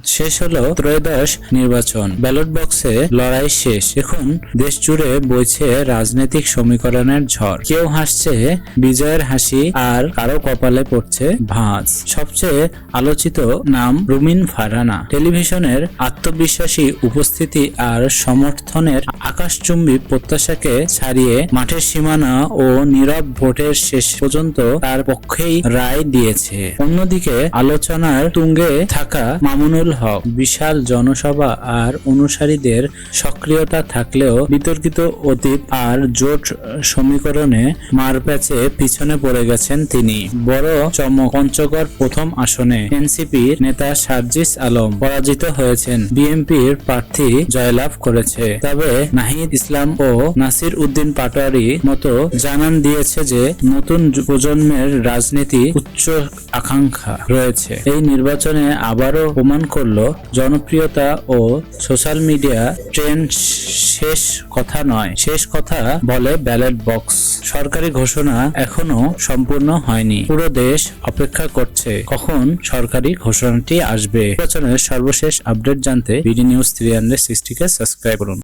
শেষ হলো ত্রয়োদশ নির্বাচন, ব্যালট বক্সে লড়াই শেষ। এখন দেশ জুড়ে বইছে রাজনৈতিক সমীকরণের ঝড়। কেউ হাসছে বিজয়ের হাসি, আর কারো কপালে পড়ছে ভাঁজ। সবচেয়ে আলোচিত নাম রুমিন ফারহানা। টেলিভিশনের আত্মবিশ্বাসী উপস্থিতি আর সমর্থনের আকাশচুম্বী প্রত্যাশাকে ছাড়িয়ে মাঠের সীমানা ও নীরব ভোটের শেষ পর্যন্ত তার পক্ষেই রায় দিয়েছে। অন্যদিকে আলোচনার তুঙ্গে থাকা মামুনুল হক। বিশাল জনসভা আর অনুসারীদের সক্রিয়তা থাকলেও বিতর্কিত অতীত আর জোট সমীকরণে মারপ্যাচে পিছনে পড়ে গেছেন তিনি। বড় চমক, পঞ্চগড় প্রথম আসনে এনসিপির নেতা সার্জিস আলম পরাজিত হয়েছেন, বিএনপির প্রার্থী জয়লাভ করেছে। তবে নাহিদ ইসলাম ও নাসির উদ্দিন পাটোয়ারি মতো জানান দিয়েছে যে নতুন প্রজন্মের রাজনীতি উচ্চ আকাঙ্ক্ষা রয়েছে। এই নির্বাচনে আবারও প্রমাণ করলো জনপ্রিয়তা ও সোশ্যাল মিডিয়া ট্রেন্ড শেষ কথা নয়, শেষ কথা বলে ব্যালট বক্স। সরকারি ঘোষণা এখনো সম্পূর্ণ হয়নি, পুরো দেশ অপেক্ষা করছে কখন সরকারি ঘোষণাটি আসবে। নির্বাচনের সর্বশেষ আপডেট জানতে বিডি নিউজ 360 কে সাবস্ক্রাইব করুন।